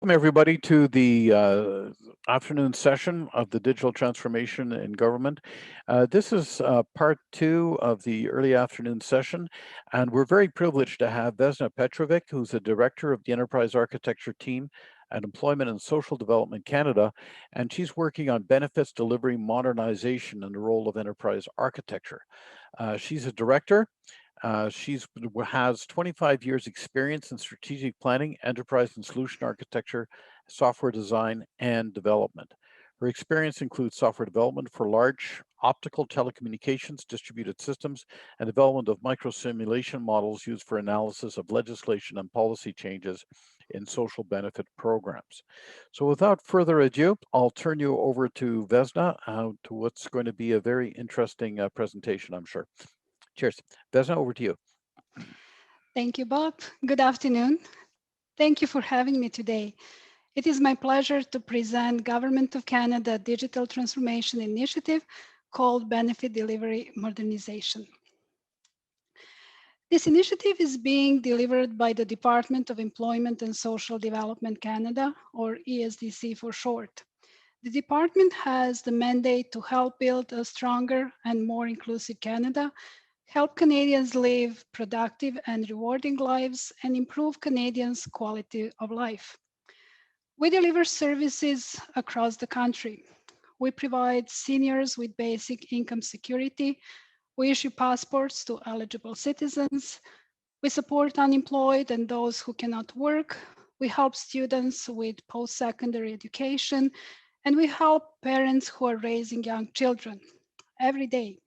Welcome everybody to the afternoon session of the Digital Transformation in Government. This is part two of the early afternoon session, and we're very privileged to have Vesna Petrovic, who's the Director of the Enterprise Architecture Team at Employment and Social Development Canada, and she's working on Benefits Delivery Modernization and the role of enterprise architecture. She's a director. She has 25 years experience in strategic planning, enterprise and solution architecture, software design, and development. Her experience includes software development for large optical telecommunications, distributed systems, and development of microsimulation models used for analysis of legislation and policy changes in social benefit programs. So without further ado, I'll turn you over to Vesna to what's going to be a very interesting presentation, I'm sure. Cheers. Vesna, over to you. Thank you, Bob. Good afternoon. Thank you for having me today. It is my pleasure to present Government of Canada Digital Transformation Initiative called Benefit Delivery Modernization. This initiative is being delivered by the Department of Employment and Social Development Canada, or ESDC for short. The department has the mandate to help build a stronger and more inclusive Canada, help Canadians live productive and rewarding lives, and improve Canadians' quality of life. We deliver services across the country. We provide seniors with basic income security. We issue passports to eligible citizens. We support unemployed and those who cannot work. We help students with post-secondary education, and we help parents who are raising young children every day.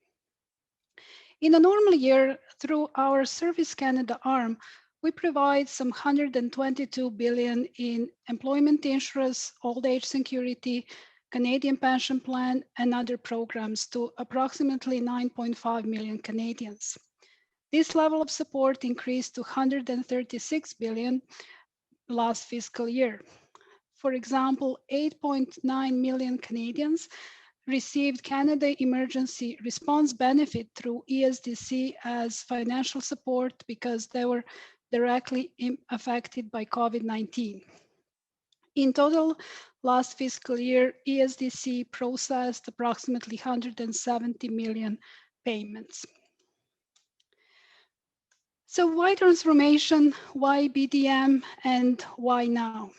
In a normal year, through our Service Canada arm, we provide some $122 billion in employment insurance, old age security, Canadian pension plan, and other programs to approximately 9.5 million Canadians. This level of support increased to $136 billion last fiscal year. For example, 8.9 million Canadians received Canada Emergency Response Benefit through ESDC as financial support because they were directly affected by COVID-19. In total, last fiscal year, ESDC processed approximately 170 million payments. So why transformation, why BDM, and why now?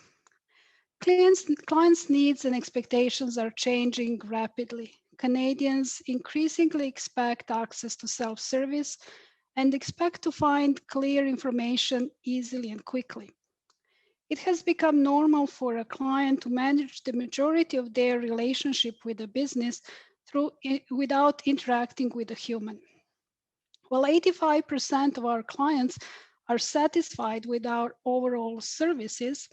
Clients' needs and expectations are changing rapidly. Canadians increasingly expect access to self-service and expect to find clear information easily and quickly. It has become normal for a client to manage the majority of their relationship with a business without interacting with a human. While 85% of our clients are satisfied with our overall services,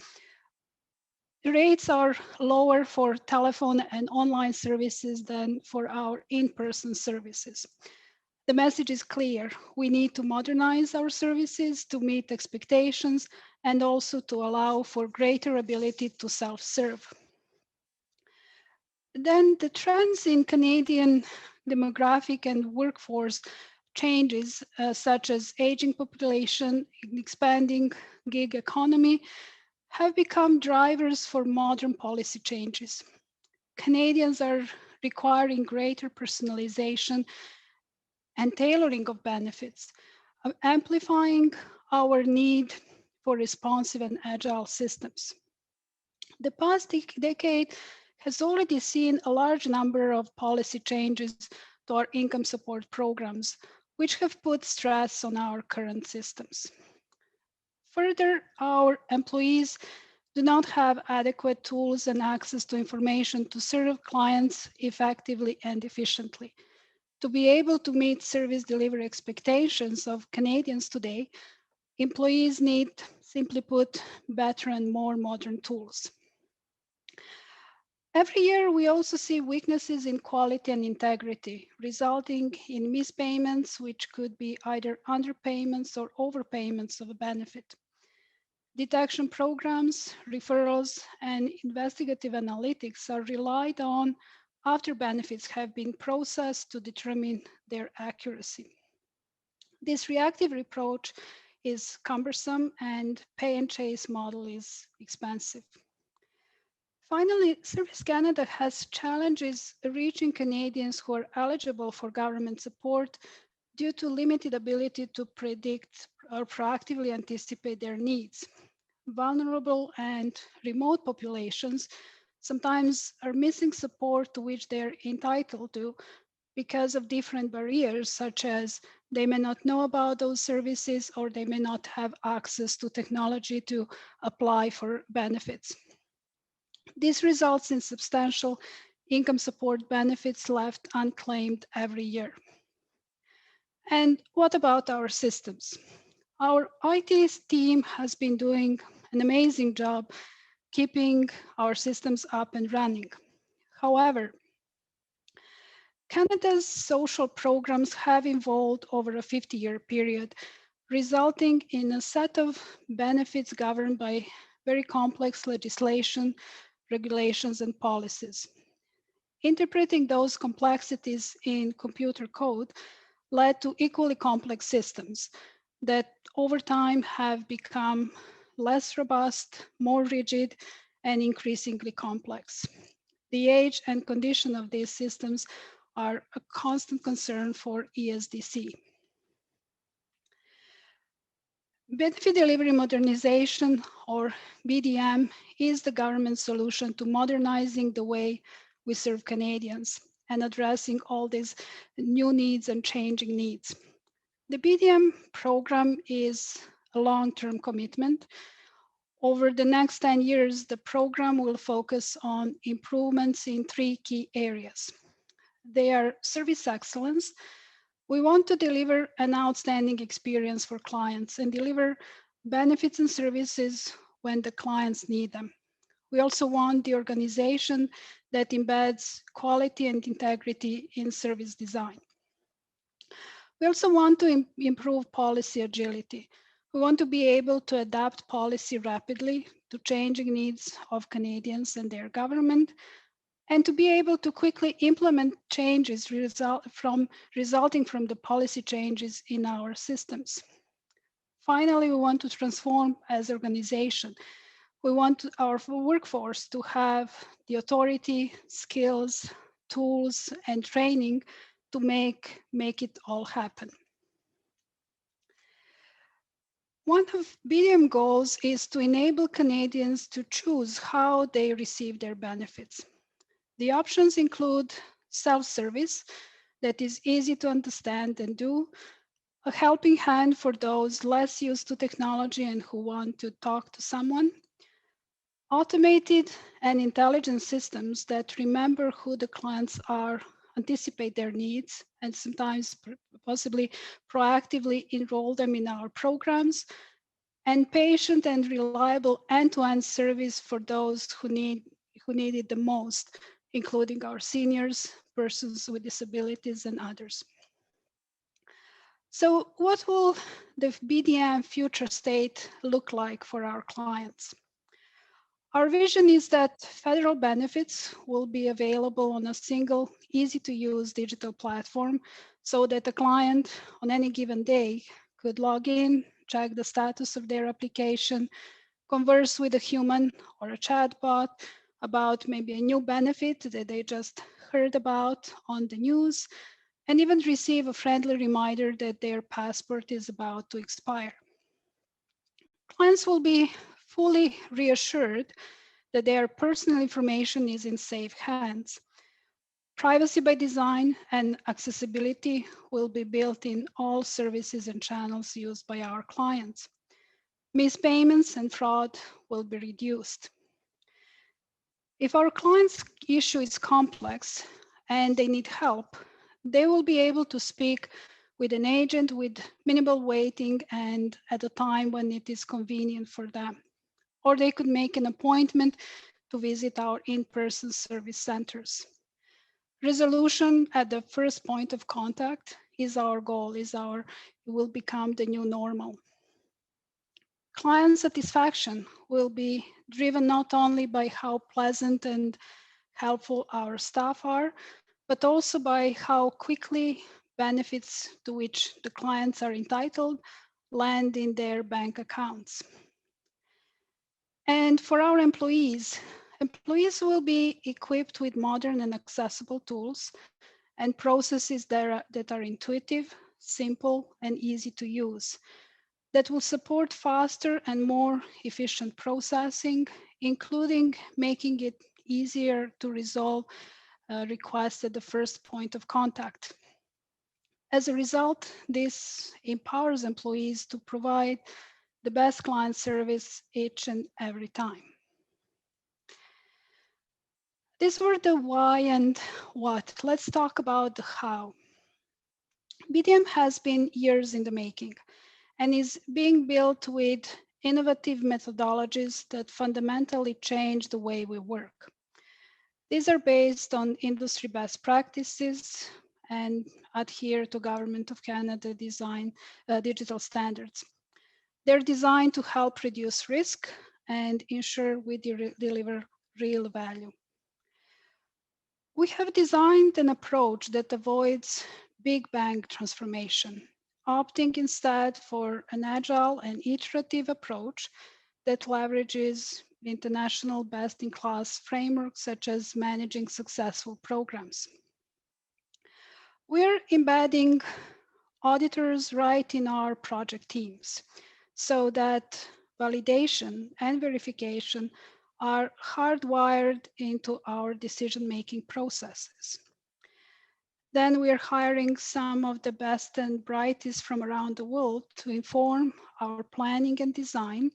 rates are lower for telephone and online services than for our in-person services. The message is clear. We need to modernize our services to meet expectations and also to allow for greater ability to self-serve. Then the trends in Canadian demographic and workforce changes, such as aging population, expanding gig economy, have become drivers for modern policy changes. Canadians are requiring greater personalization and tailoring of benefits, amplifying our need for responsive and agile systems. The past decade has already seen a large number of policy changes to our income support programs, which have put stress on our current systems. Further, our employees do not have adequate tools and access to information to serve clients effectively and efficiently. To be able to meet service delivery expectations of Canadians today, employees need, simply put, better and more modern tools. Every year, we also see weaknesses in quality and integrity, resulting in mispayments, which could be either underpayments or overpayments of a benefit. Detection programs, referrals, and investigative analytics are relied on after benefits have been processed to determine their accuracy. This reactive approach is cumbersome and pay and chase model is expensive. Finally, Service Canada has challenges reaching Canadians who are eligible for government support due to limited ability to predict or proactively anticipate their needs. Vulnerable and remote populations sometimes are missing support to which they're entitled to because of different barriers, such as they may not know about those services or they may not have access to technology to apply for benefits. This results in substantial income support benefits left unclaimed every year. And what about our systems? Our IT team has been doing an amazing job keeping our systems up and running. However, Canada's social programs have evolved over a 50-year period, resulting in a set of benefits governed by very complex legislation, regulations, and policies. Interpreting those complexities in computer code led to equally complex systems that over time have become less robust, more rigid, and increasingly complex. The age and condition of these systems are a constant concern for ESDC. Benefit Delivery Modernization, or BDM, is the government solution to modernizing the way we serve Canadians and addressing all these new needs and changing needs. The BDM program is a long-term commitment. Over the next 10 years, the program will focus on improvements in 3 key areas. They are service excellence. We want to deliver an outstanding experience for clients and deliver benefits and services when the clients need them. We also want the organization that embeds quality and integrity in service design. We also want to improve policy agility. We want to be able to adapt policy rapidly to changing needs of Canadians and their government, and to be able to quickly implement changes resulting from the policy changes in our systems. Finally, we want to transform as an organization. We want our workforce to have the authority, skills, tools, and training to make it all happen. One of BDM goals is to enable Canadians to choose how they receive their benefits. The options include self-service that is easy to understand and do, a helping hand for those less used to technology and who want to talk to someone, automated and intelligent systems that remember who the clients are, anticipate their needs, and sometimes possibly proactively enroll them in our programs, and patient and reliable end-to-end service for those who need it the most, including our seniors, persons with disabilities, and others. So what will the BDM future state look like for our clients? Our vision is that federal benefits will be available on a single, easy-to-use digital platform so that a client on any given day could log in, check the status of their application, converse with a human or a chatbot about maybe a new benefit that they just heard about on the news, and even receive a friendly reminder that their passport is about to expire. Clients will be fully reassured that their personal information is in safe hands. Privacy by design and accessibility will be built in all services and channels used by our clients. Mispayments and fraud will be reduced. If our client's issue is complex and they need help, they will be able to speak with an agent with minimal waiting and at a time when it is convenient for them. Or they could make an appointment to visit our in-person service centers. Resolution at the first point of contact is our goal, it will become the new normal. Client satisfaction will be driven not only by how pleasant and helpful our staff are, but also by how quickly benefits to which the clients are entitled land in their bank accounts. And for our employees, Employees will be equipped with modern and accessible tools and processes that are intuitive, simple, and easy to use, that will support faster and more efficient processing, including making it easier to resolve requests at the first point of contact. As a result, this empowers employees to provide the best client service each and every time. These were the why and what. Let's talk about the how. BDM has been years in the making and is being built with innovative methodologies that fundamentally change the way we work. These are based on industry best practices and adhere to Government of Canada digital standards. They're designed to help reduce risk and ensure we deliver real value. We have designed an approach that avoids big bang transformation, opting instead for an agile and iterative approach that leverages international best-in-class frameworks such as managing successful programs. We're embedding auditors right in our project teams so that validation and verification are hardwired into our decision-making processes. Then we are hiring some of the best and brightest from around the world to inform our planning and design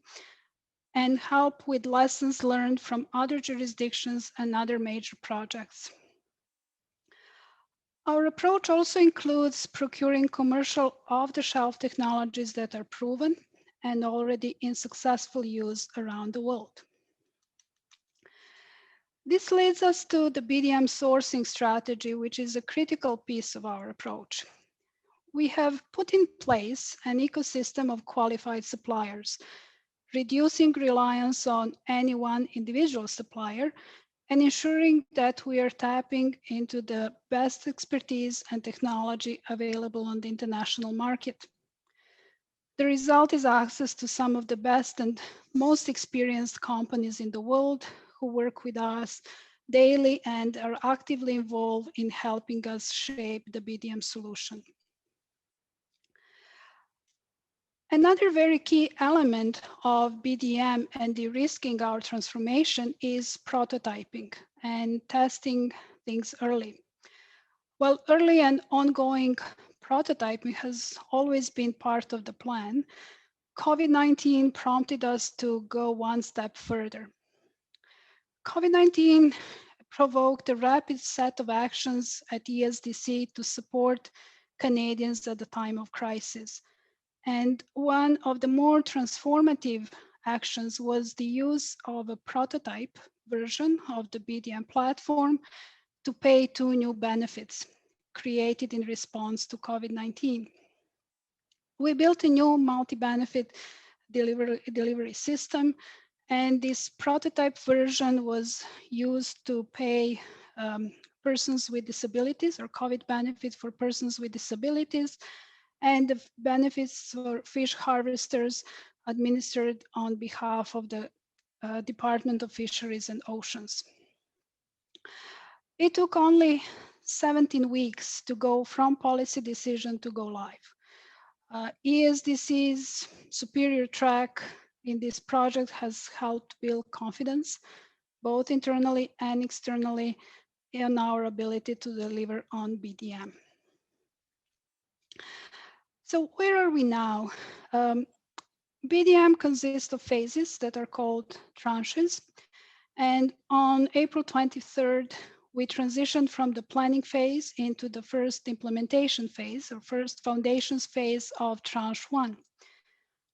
and help with lessons learned from other jurisdictions and other major projects. Our approach also includes procuring commercial off-the-shelf technologies that are proven and already in successful use around the world. This leads us to the BDM sourcing strategy, which is a critical piece of our approach. We have put in place an ecosystem of qualified suppliers, reducing reliance on any one individual supplier and ensuring that we are tapping into the best expertise and technology available on the international market. The result is access to some of the best and most experienced companies in the world who work with us daily and are actively involved in helping us shape the BDM solution. Another very key element of BDM and de-risking our transformation is prototyping and testing things early. While early and ongoing prototyping has always been part of the plan, COVID-19 prompted us to go one step further. COVID-19 provoked a rapid set of actions at ESDC to support Canadians at the time of crisis. And one of the more transformative actions was the use of a prototype version of the BDM platform to pay 2 new benefits created in response to COVID-19. We built a new multi-benefit delivery system, and this prototype version was used to pay persons with disabilities or COVID benefits for persons with disabilities, and the benefits for fish harvesters administered on behalf of the Department of Fisheries and Oceans. It took only 17 weeks to go from policy decision to go live. ESDC's superior track in this project has helped build confidence, both internally and externally, in our ability to deliver on BDM. So where are we now? BDM consists of phases that are called tranches. And on April 23rd, we transitioned from the planning phase into the first implementation phase, or first foundations phase of tranche 1.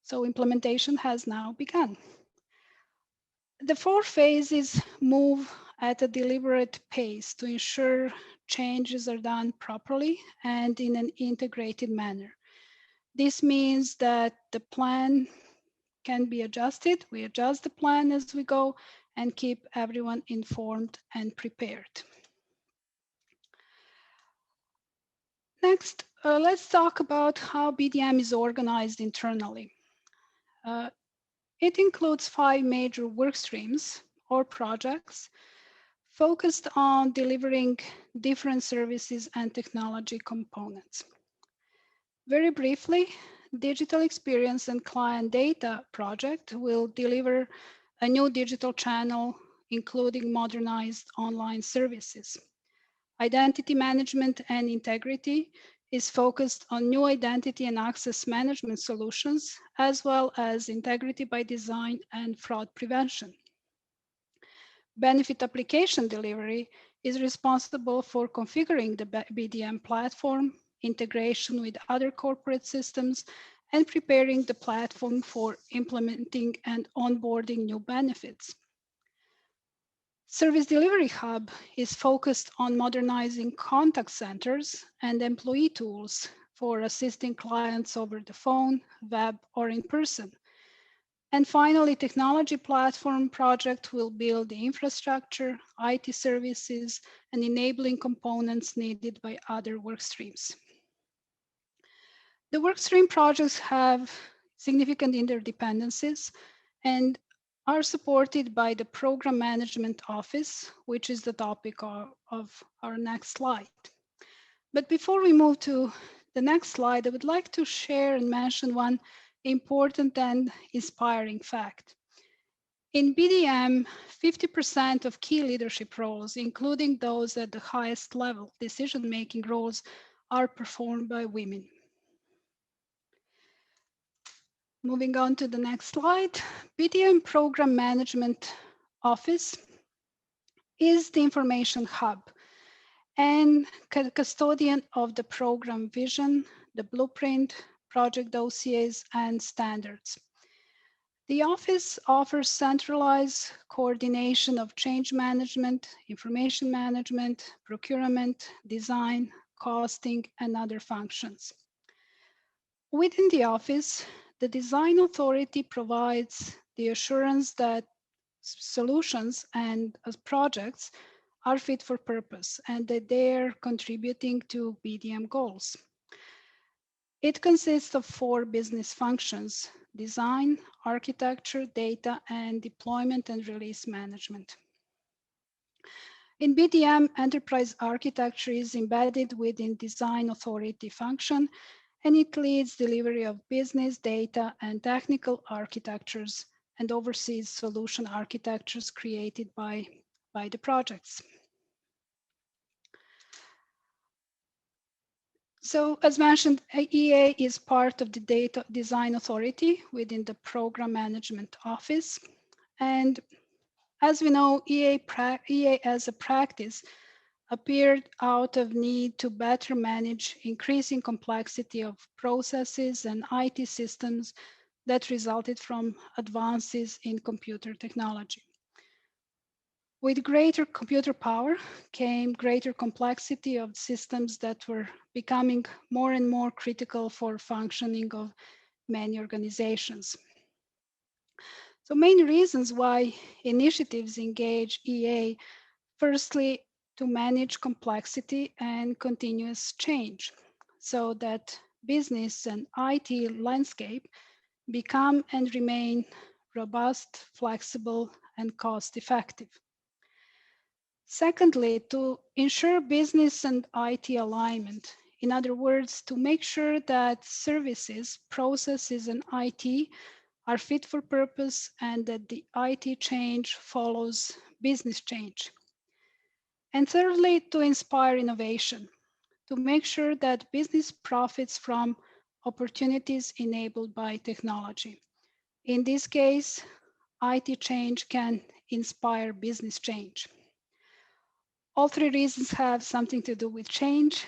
So implementation has now begun. The 4 phases move at a deliberate pace to ensure changes are done properly and in an integrated manner. This means that the plan can be adjusted. We adjust the plan as we go and keep everyone informed and prepared. Next, let's talk about how BDM is organized internally. It includes 5 major work streams, or projects focused on delivering different services and technology components. Very briefly, Digital Experience and Client Data project will deliver a new digital channel, including modernized online services. Identity Management and Integrity is focused on new identity and access management solutions, as well as integrity by design and fraud prevention. Benefit Application Delivery is responsible for configuring the BDM platform, integration with other corporate systems, and preparing the platform for implementing and onboarding new benefits. Service Delivery Hub is focused on modernizing contact centers and employee tools for assisting clients over the phone, web, or in person. And finally, Technology Platform project will build the infrastructure, IT services, and enabling components needed by other work streams. The workstream projects have significant interdependencies and are supported by the Program Management Office, which is the topic of our next slide. But before we move to the next slide, I would like to share and mention one important and inspiring fact. In BDM, 50% of key leadership roles, including those at the highest level, decision-making roles, are performed by women. Moving on to the next slide, BDM Program Management Office is the information hub and custodian of the program vision, the blueprint, project dossiers, and standards. The office offers centralized coordination of change management, information management, procurement, design, costing, and other functions. Within the office, the design authority provides the assurance that solutions and projects are fit for purpose and that they're contributing to BDM goals. It consists of 4 business functions: design, architecture, data, and deployment and release management. In BDM, enterprise architecture is embedded within design authority function, and it leads delivery of business, data, and technical architectures and oversees solution architectures created by the projects. So as mentioned, EA is part of the data design authority within the program management office. And as we know, EA as a practice appeared out of need to better manage increasing complexity of processes and IT systems that resulted from advances in computer technology. With greater computer power came greater complexity of systems that were becoming more and more critical for functioning of many organizations. So main reasons why initiatives engage EA: firstly, to manage complexity and continuous change so that business and IT landscape become and remain robust, flexible, and cost-effective. Secondly, to ensure business and IT alignment. In other words, to make sure that services, processes, and IT are fit for purpose and that the IT change follows business change. And thirdly, to inspire innovation, to make sure that business profits from opportunities enabled by technology. In this case, IT change can inspire business change. All 3 reasons have something to do with change,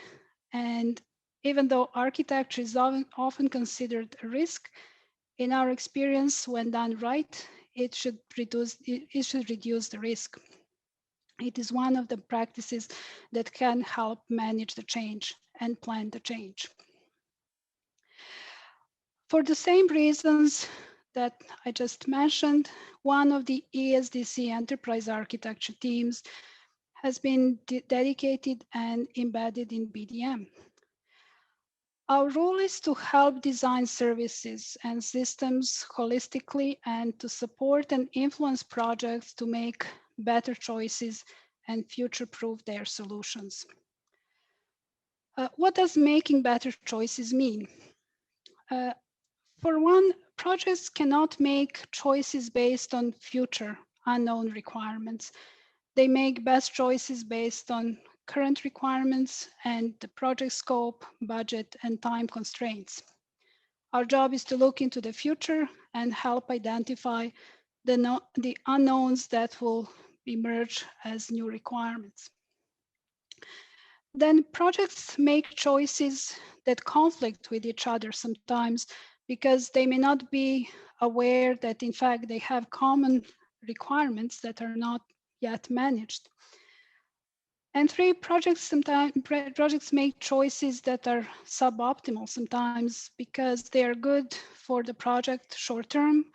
and even though architecture is often considered a risk, in our experience, when done right, it should reduce the risk. It is one of the practices that can help manage the change and plan the change. For the same reasons that I just mentioned, one of the ESDC enterprise architecture teams has been dedicated and embedded in BDM. Our role is to help design services and systems holistically and to support and influence projects to make better choices and future-proof their solutions. What does making better choices mean? Uh, for one, projects cannot make choices based on future unknown requirements. They make best choices based on current requirements and the project scope, budget, and time constraints. Our job is to look into the future and help identify the unknowns that will emerge as new requirements. Then projects make choices that conflict with each other sometimes because they may not be aware that in fact they have common requirements that are not yet managed. And three, projects make choices that are suboptimal sometimes because they are good for the project short term,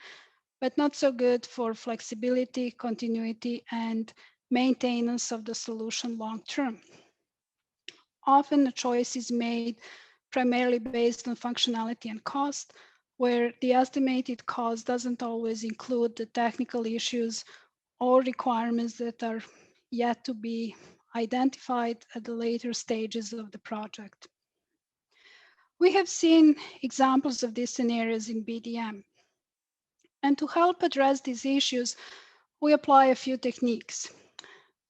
but not so good for flexibility, continuity, and maintenance of the solution long term. Often a choice is made primarily based on functionality and cost, where the estimated cost doesn't always include the technical issues or requirements that are yet to be identified at the later stages of the project. We have seen examples of these scenarios in BDM. And to help address these issues, we apply a few techniques.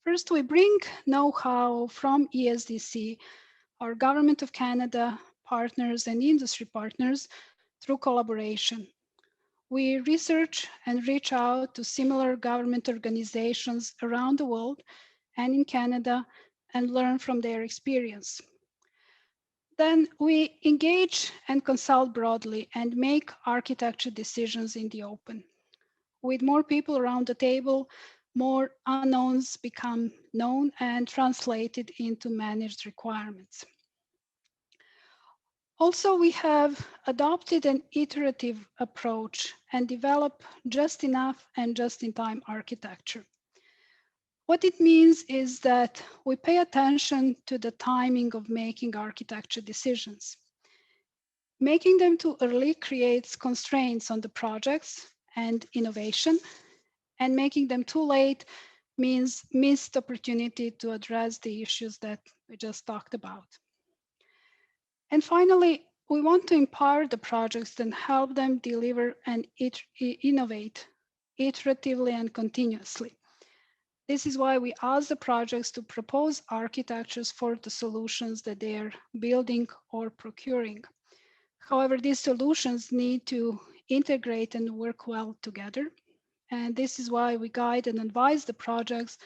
First, we bring know-how from ESDC, our Government of Canada partners and industry partners through collaboration. We research and reach out to similar government organizations around the world and in Canada and learn from their experience. Then we engage and consult broadly and make architecture decisions in the open. With more people around the table, more unknowns become known and translated into managed requirements. Also, we have adopted an iterative approach and developed just enough and just in time architecture. What it means is that we pay attention to the timing of making architecture decisions. Making them too early creates constraints on the projects and innovation, and making them too late means missed opportunity to address the issues that we just talked about. And finally, we want to empower the projects and help them deliver and innovate iteratively and continuously. This is why we ask the projects to propose architectures for the solutions that they are building or procuring. However, these solutions need to integrate and work well together. And this is why we guide and advise the projects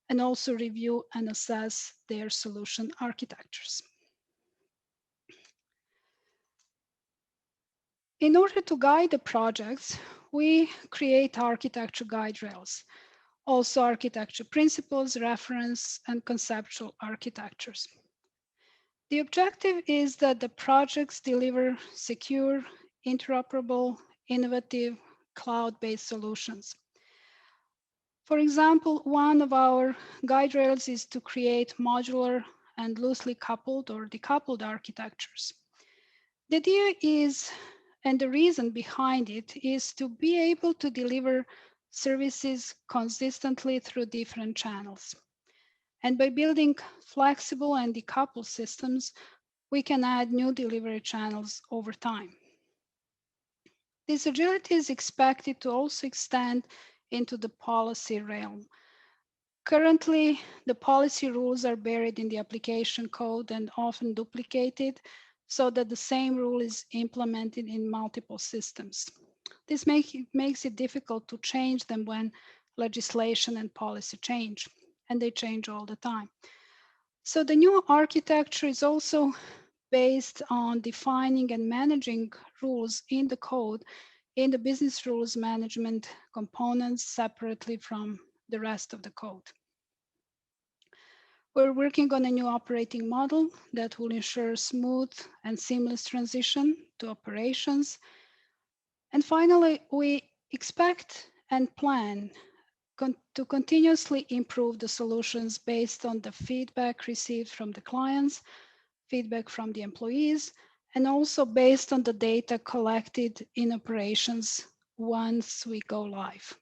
and also review and assess their solution architectures. In order to guide the projects, we create architecture guide rails, also architecture principles, reference, and conceptual architectures. The objective is that the projects deliver secure, interoperable, innovative, cloud-based solutions. For example, one of our guide rails is to create modular and loosely coupled or decoupled architectures. The idea is, and the reason behind it, is to be able to deliver services consistently through different channels. And by building flexible and decoupled systems, we can add new delivery channels over time. This agility is expected to also extend into the policy realm. Currently, the policy rules are buried in the application code and often duplicated so that the same rule is implemented in multiple systems. This makes it difficult to change them when legislation and policy change, and they change all the time. So the new architecture is also based on defining and managing rules in the code in the business rules management components separately from the rest of the code. We're working on a new operating model that will ensure smooth and seamless transition to operations. And finally, we expect and plan to continuously improve the solutions based on the feedback received from the clients, feedback from the employees, and also based on the data collected in operations once we go live.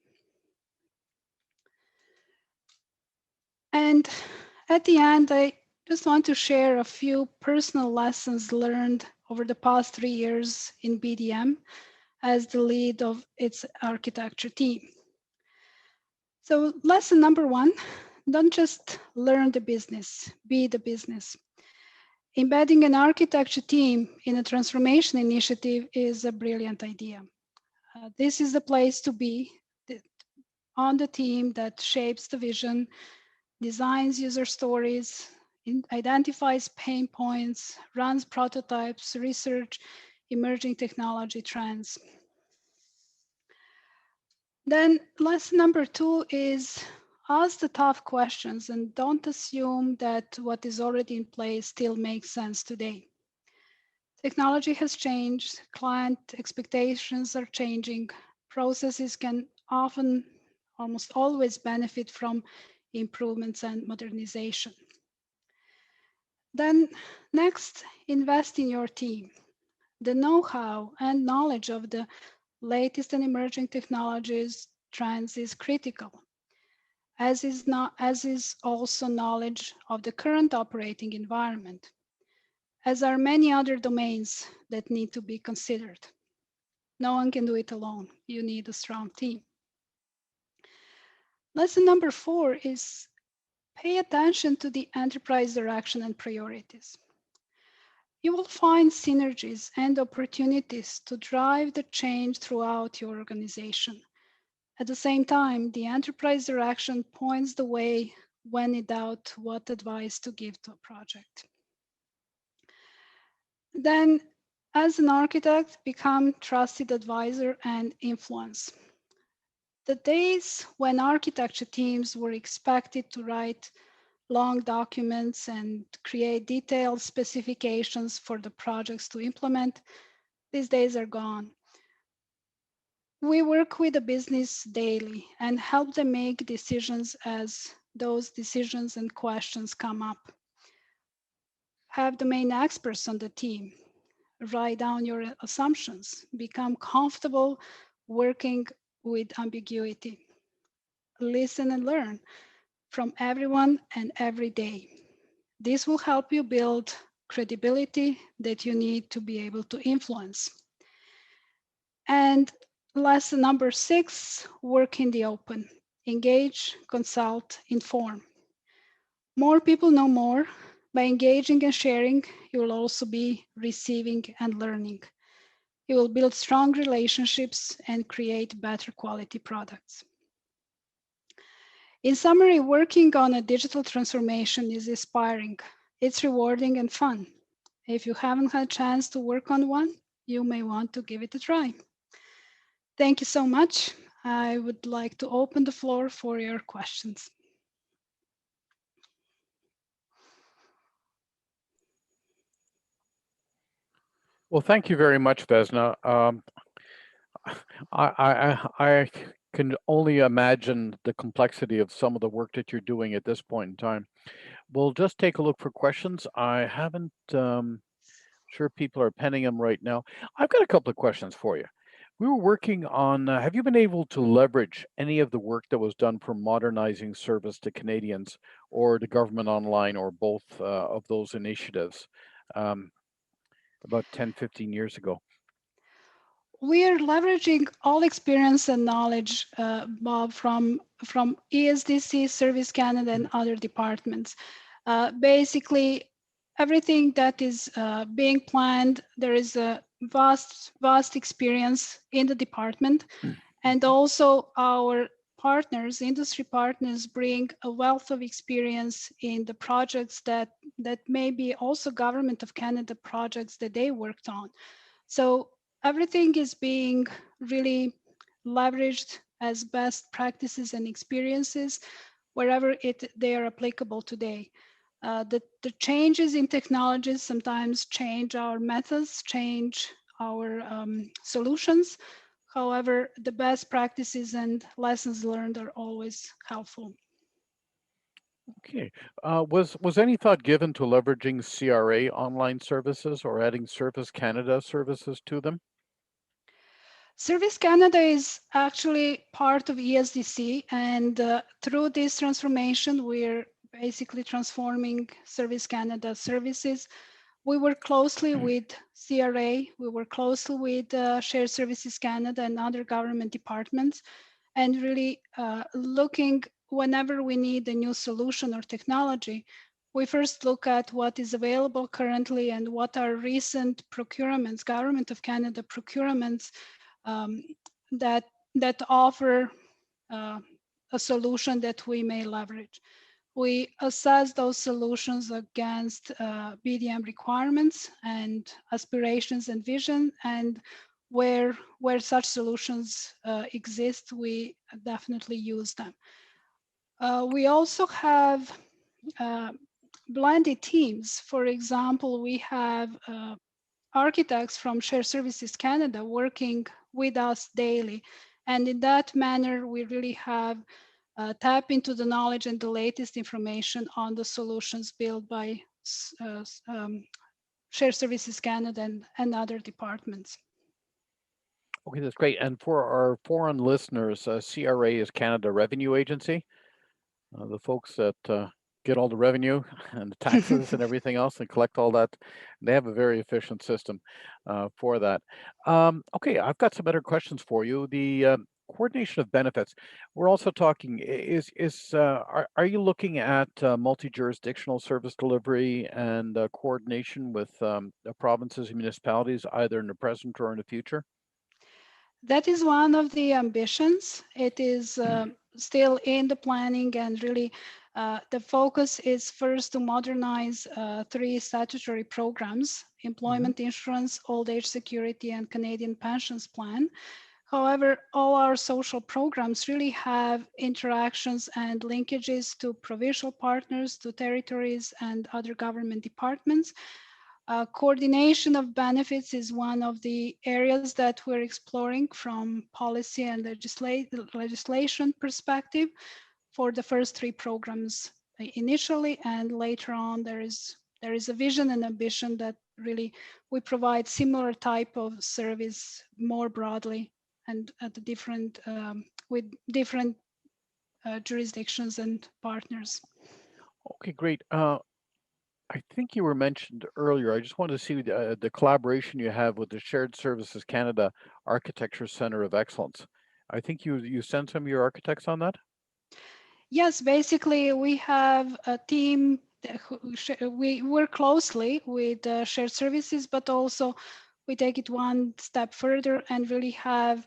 And at the end, I just want to share a few personal lessons learned over the past 3 years in BDM as the lead of its architecture team. So lesson number 1, don't just learn the business, be the business. Embedding an architecture team in a transformation initiative is a brilliant idea. This is the place to be, on the team that shapes the vision, designs user stories, identifies pain points, runs prototypes, research emerging technology trends. Then lesson number 2 is ask the tough questions and don't assume that what is already in place still makes sense today. Technology has changed, client expectations are changing, processes can often, almost always benefit from improvements and modernization. Then next, invest in your team. The know-how and knowledge of the latest and emerging technologies trends is critical, as is also knowledge of the current operating environment, as are many other domains that need to be considered. No one can do it alone. You need a strong team. Lesson number 4 is pay attention to the enterprise direction and priorities. You will find synergies and opportunities to drive the change throughout your organization. At the same time, the enterprise direction points the way when in doubt what advice to give to a project. Then, as an architect, become trusted advisor and influence. The days when architecture teams were expected to write long documents and create detailed specifications for the projects to implement, these days are gone. We work with the business daily and help them make decisions as those decisions and questions come up. Have the main experts on the team. Write down your assumptions. Become comfortable working with ambiguity. Listen and learn from everyone and every day. This will help you build credibility that you need to be able to influence. And lesson number 6, work in the open. Engage, consult, inform. More people know more. By engaging and sharing, you will also be receiving and learning. You will build strong relationships and create better quality products. In summary, working on a digital transformation is inspiring. It's rewarding and fun. If you haven't had a chance to work on one, you may want to give it a try. Thank you so much. I would like to open the floor for your questions. Well, thank you very much, Vesna. I can only imagine the complexity of some of the work that you're doing at this point in time. We'll just take a look for questions. I haven't, sure people are penning them right now. I've got a couple of questions for you. We were working on, have you been able to leverage any of the work that was done for modernizing service to Canadians or the government online or both of those initiatives about 10, 15 years ago? We are leveraging all experience and knowledge, Bob, from ESDC, Service Canada, and other departments. Basically, everything that is being planned, there is a vast experience in the department, and also our partners, industry partners, bring a wealth of experience in the projects that may be also Government of Canada projects that they worked on. So everything is being really leveraged as best practices and experiences wherever they are applicable today. The changes in technologies sometimes change our methods, change our solutions. However, the best practices and lessons learned are always helpful. Okay. Was any thought given to leveraging CRA online services or adding Service Canada services to them? Service Canada is actually part of ESDC, and through this transformation, we're basically transforming Service Canada services. We work closely with CRA, we work closely with Shared Services Canada and other government departments, and really looking whenever we need a new solution or technology, we first look at what is available currently and what are recent procurements, Government of Canada procurements um, that offer uh, a solution that we may leverage. We assess those solutions against BDM requirements and aspirations and vision, and where such solutions exist, we definitely use them. We also have uh, blended teams. For example, we have architects from Shared Services Canada working with us daily. And in that manner, we really have tap into the knowledge and the latest information on the solutions built by Shared Services Canada and other departments. Okay, that's great. And for our foreign listeners, CRA is Canada Revenue Agency. The folks that get all the revenue and the taxes and everything else and collect all that, they have a very efficient system for that. Okay, I've got some better questions for you. The coordination of benefits. We're also talking. Are you looking at multi-jurisdictional service delivery and coordination with the provinces and municipalities, either in the present or in the future? That is one of the ambitions. It is still in the planning, and really the focus is first to modernize 3 statutory programs: employment insurance, old age security, and Canadian pensions plan. However, all our social programs really have interactions and linkages to provincial partners, to territories, and other government departments. Coordination of benefits is one of the areas that we're exploring from policy and legislation perspective for the first 3 programs initially, and later on there is a vision and ambition that really we provide similar type of service more broadly and at the different with different jurisdictions and partners. Okay, great. I think you were mentioned earlier. I just wanted to see the collaboration you have with the Shared Services Canada Architecture Center of Excellence. I think you sent some of your architects on that. Yes, basically we have a team we work closely with shared services, but also we take it one step further and really have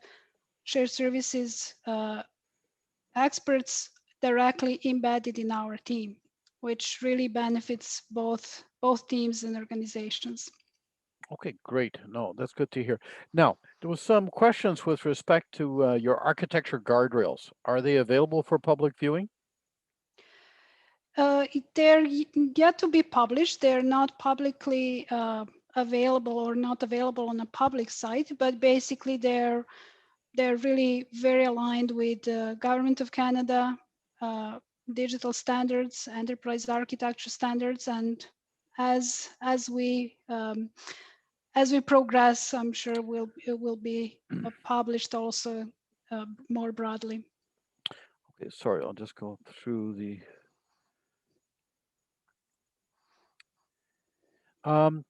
shared services experts directly embedded in our team, which really benefits both teams and organizations. Okay, great. No, that's good to hear. Now, there was some questions with respect to your architecture guardrails. Are they available for public viewing? They're yet to be published. They're not publicly available or not available on a public site, but basically they're really very aligned with the Government of Canada, digital standards, enterprise architecture standards, and as we progress, I'm sure it will be published also more broadly. Okay, sorry, I'll just go through the. Um,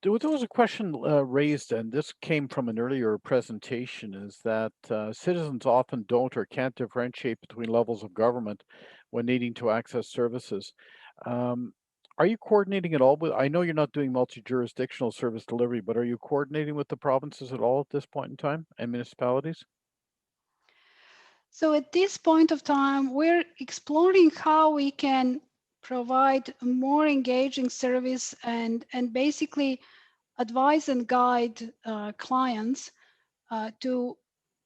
there was a question raised, and this came from an earlier presentation, is that citizens often don't or can't differentiate between levels of government when needing to access services. Um, are you coordinating at all with, I know you're not doing multi-jurisdictional service delivery, but are you coordinating with the provinces at all at this point in time and municipalities? So at this point of time, we're exploring how we can provide a more engaging service and basically advise and guide clients to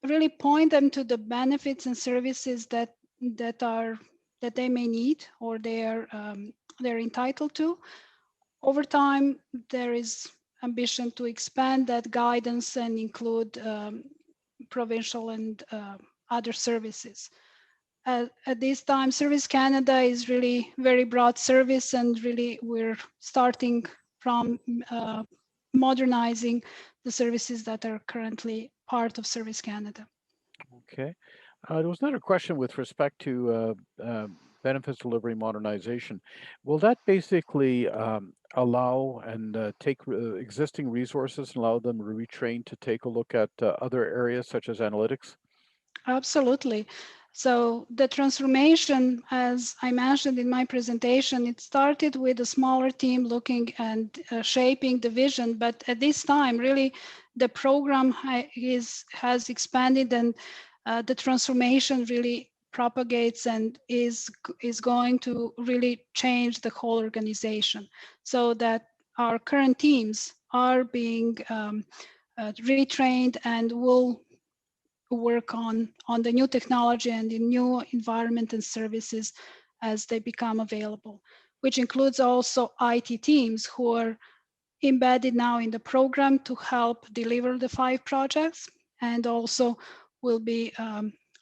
really point them to the benefits and services that they may need or they're entitled to. Over time, there is ambition to expand that guidance and include provincial and other services. at this time, Service Canada is really very broad service, and really we're starting from modernizing the services that are currently part of Service Canada. Okay. There was another question with respect to benefits delivery modernization. Will that basically allow and take existing resources and allow them to retrain to take a look at other areas such as analytics? Absolutely. So the transformation, as I mentioned in my presentation, it started with a smaller team looking and shaping the vision. But at this time, really, the program has expanded, and the transformation really propagates and is going to really change the whole organization, so that our current teams are being retrained and will work on the new technology and the new environment and services as they become available, which includes also IT teams who are embedded now in the program to help deliver the 5 projects, and also will be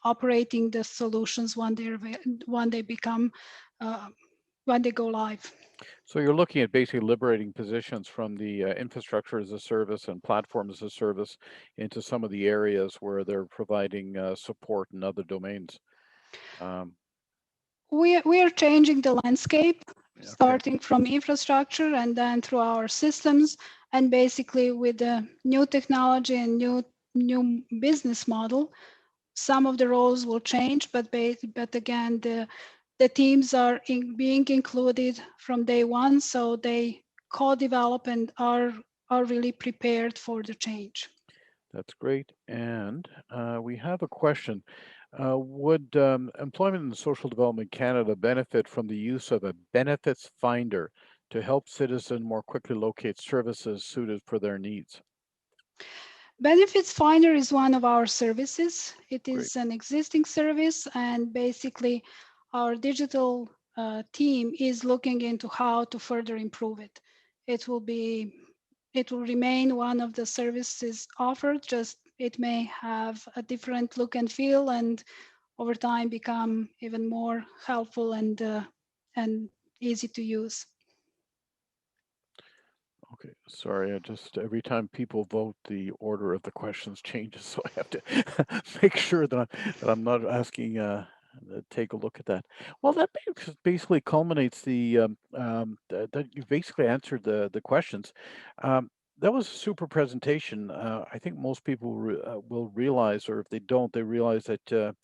operating the solutions when they become when they go live. So you're looking at basically liberating positions from the infrastructure as a service and platform as a service into some of the areas where they're providing support in other domains. Um, We are changing the landscape, okay. starting from infrastructure and then through our systems, and basically with the new technology and new business model, some of the roles will change, but again, the teams are being included from day one, so they co-develop and are really prepared for the change. That's great. And we have a question. Would Employment and Social Development Canada benefit from the use of a benefits finder to help citizens more quickly locate services suited for their needs? Benefits Finder is one of our services. It Great. is an existing service, and basically our digital team is looking into how to further improve it. It will remain one of the services offered, just it may have a different look and feel, and over time become even more helpful and easy to use. Okay, sorry, I just every time people vote, the order of the questions changes, so I have to make sure that I'm not asking take a look at that. Well, that basically culminates that you basically answered the questions. That was a super presentation. I think most people will realize, or if they don't, they realize that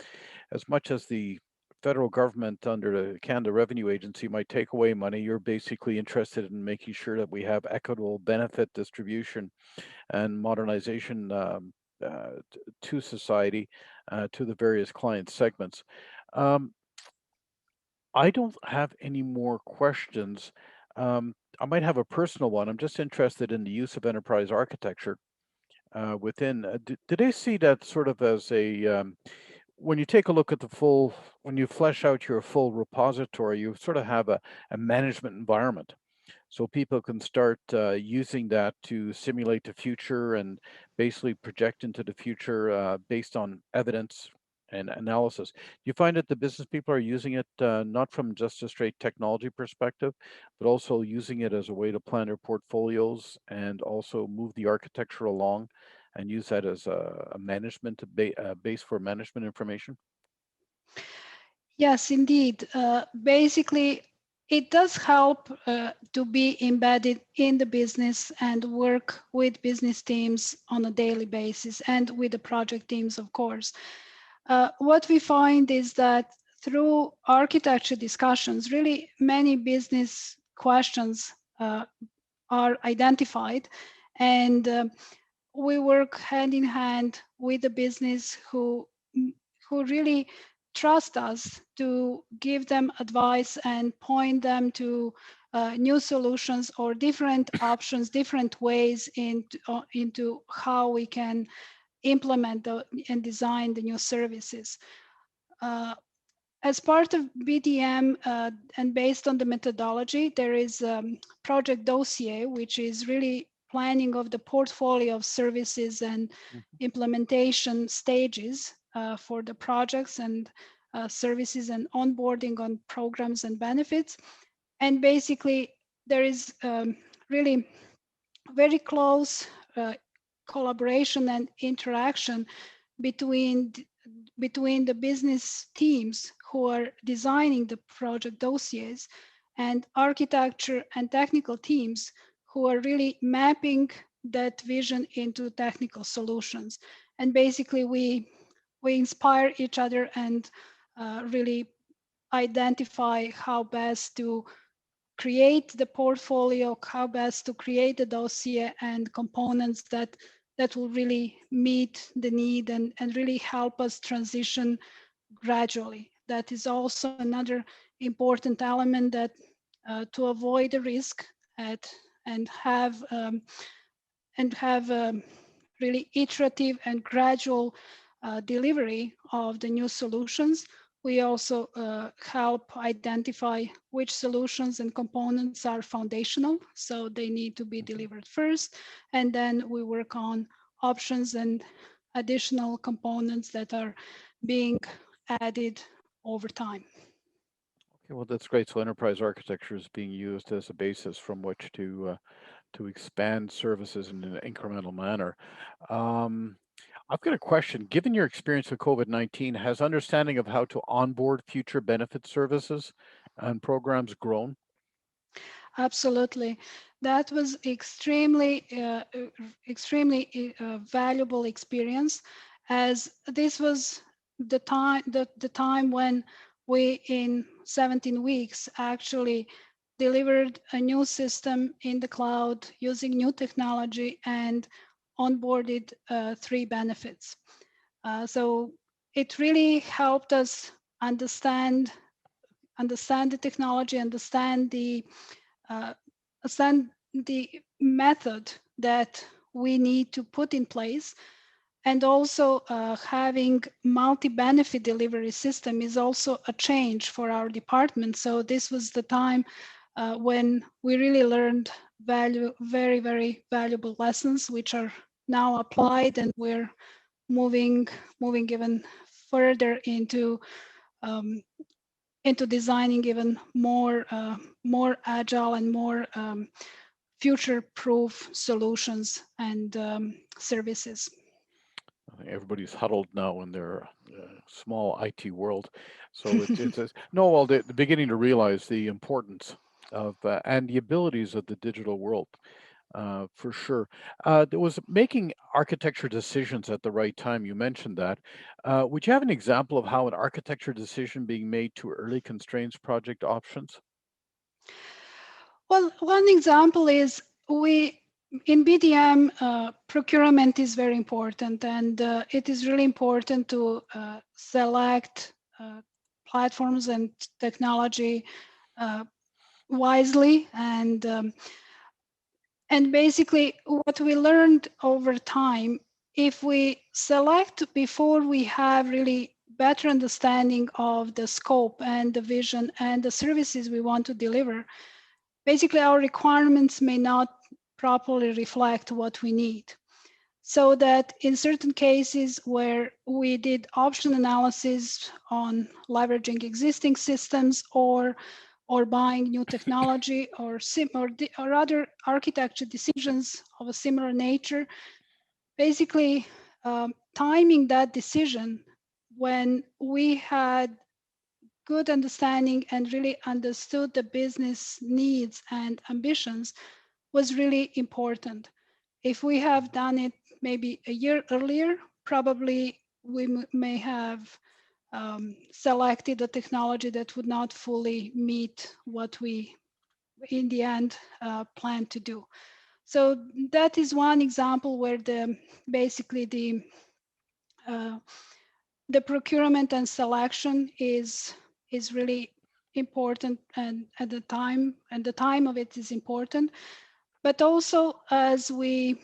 as much as the federal government under the Canada Revenue Agency might take away money, you're basically interested in making sure that we have equitable benefit distribution and modernization to society, to the various client segments. Um, I don't have any more questions. I might have a personal one. I'm just interested in the use of enterprise architecture within. Did I see that sort of as a when you take a look at when you flesh out your full repository, you sort of have a management environment. So people can start using that to simulate the future and basically project into the future based on evidence and analysis. Do you find that the business people are using it not from just a straight technology perspective, but also using it as a way to plan their portfolios and also move the architecture along and use that as a management base for management information? Yes, indeed. Basically, it does help to be embedded in the business and work with business teams on a daily basis, and with the project teams, of course. What we find is that through architecture discussions, really many business questions are identified, and we work hand in hand with the business who really trust us to give them advice and point them to new solutions or different options, different ways into how we can implement and design the new services. Uh, as part of BDM and based on the methodology, there is project dossier, which is really planning of the portfolio of services and Mhm. implementation stages for the projects. And services and onboarding on programs and benefits. And basically, there is really very close collaboration and interaction between the business teams who are designing the project dossiers and architecture and technical teams who are really mapping that vision into technical solutions. And basically, we inspire each other and really identify how best to create the portfolio, how best to create the dossier and components that will really meet the need and really help us transition gradually. That is also another important element that to avoid the risk and have really iterative and gradual delivery of the new solutions. We also help identify which solutions and components are foundational, so they need to be delivered first, and then we work on options and additional components that are being added over time. Okay, well, that's great. So enterprise architecture is being used as a basis from which to expand services in an incremental manner. Um, I've got a question. Given your experience with COVID-19, has understanding of how to onboard future benefit services and programs grown? Absolutely. That was extremely valuable experience, as this was the time when we in 17 weeks actually delivered a new system in the cloud using new technology and onboarded 3 benefits. So it really helped us understand the technology, uh, understand the method that we need to put in place. And also having multi-benefit delivery system is also a change for our department. So this was the time when we really learned very valuable lessons, which are now applied, and we're moving even further um, into designing even more agile and more future-proof solutions and services. I think everybody's huddled now in their small IT world. So no, well, they're beginning to realize the importance of and the abilities of the digital world. For sure. There was making architecture decisions at the right time. You mentioned that. Would you have an example of how an architecture decision being made too early constrains project options? Well, one example is in BDM, procurement is very important, and it is really important to select platforms and technology uh, wisely. And basically, what we learned over time, if we select before we have really better understanding of the scope and the vision and the services we want to deliver, basically our requirements may not properly reflect what we need. So that in certain cases where we did option analysis on leveraging existing systems or buying new technology or other architecture decisions of a similar nature, basically timing that decision when we had good understanding and really understood the business needs and ambitions was really important. If we have done it maybe a year earlier, probably we may have selected a technology that would not fully meet what we in the end plan to do. So that is one example where basically the procurement and selection is really important, and at the time of it is important. But also as we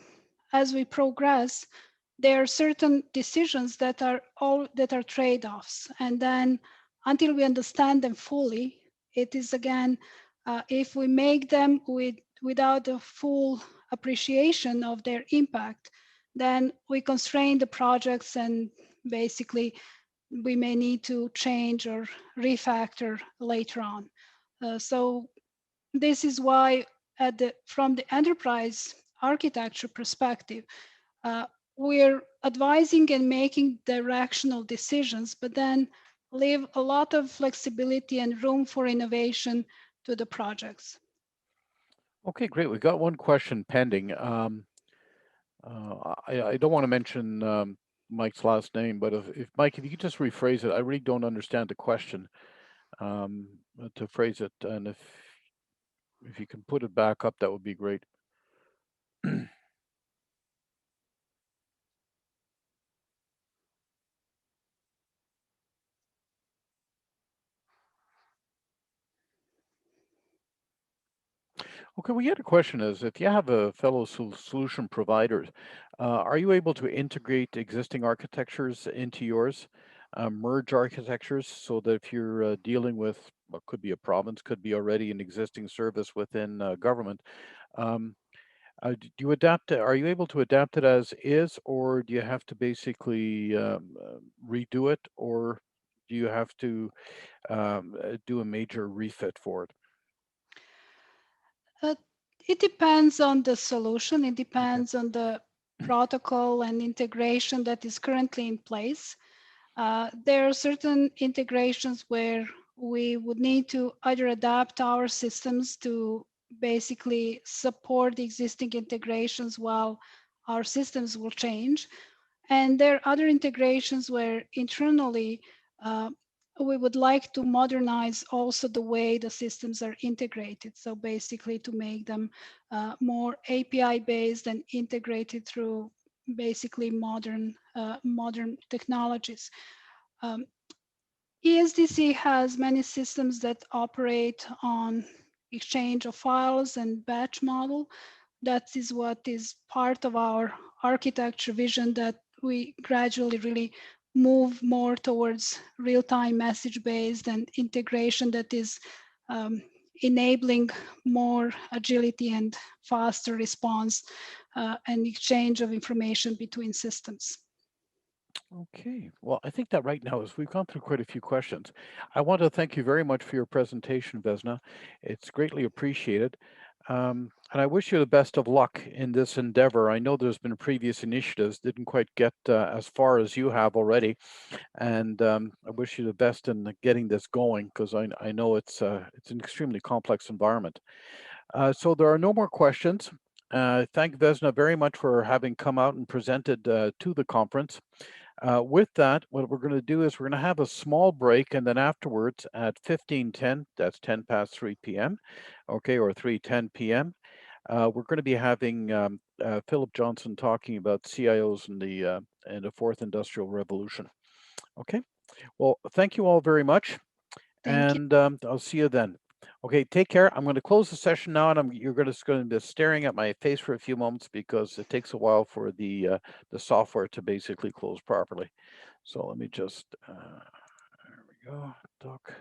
progress, there are certain decisions that are trade-offs, and then until we understand them fully, it is again if we make them without a full appreciation of their impact, then we constrain the projects and basically we may need to change or refactor later on. So this is why from the enterprise architecture perspective, we're advising and making directional decisions, but then leave a lot of flexibility and room for innovation to the projects. Okay, great. We got one question pending. I don't want to mention Mike's last name, but if Mike, if you could just rephrase it, I really don't understand the question. To phrase it, and if you can put it back up, that would be great. Okay, we had a question is, if you have a fellow solution provider, are you able to integrate existing architectures into yours, merge architectures so that if you're dealing with what could be a province, could be already an existing service within government, um, do you adapt it? Are you able to adapt it as is, or do you have to basically redo it, or do you have to do a major refit for it? Uh, it depends on the solution. It Okay. depends on the protocol and integration that is currently in place. There are certain integrations where we would need to either adapt our systems to basically support the existing integrations while our systems will change. And there are other integrations where internally we would like to modernize also the way the systems are integrated. So basically to make them more API based and integrated through basically modern technologies. Um, ESDC has many systems that operate on exchange of files and batch model. That is what is part of our architecture vision, that we gradually really move more towards real-time message-based and integration that is enabling more agility and faster response and exchange of information between systems. Okay. Well, I think that right now, as we've gone through quite a few questions, I want to thank you very much for your presentation, Vesna. It's greatly appreciated. And I wish you the best of luck in this endeavor. I know there's been previous initiatives didn't quite get as far as you have already, and I wish you the best in getting this going because I know it's an extremely complex environment. So there are no more questions. Thank Vesna very much for having come out and presented to the conference. With that, what we're going to do is we're going to have a small break, and then afterwards at 15:10, that's 10 past 3 p.m., okay, or 3:10 p.m., we're going to be having Philip Johnson talking about CIOs in the fourth industrial revolution. Okay, well, thank you all very much, Thank you. and I'll see you then. Okay, take care. I'm going to close the session now, and you're going to be staring at my face for a few moments because it takes a while for the software to basically close properly. So let me just there we go. Doc.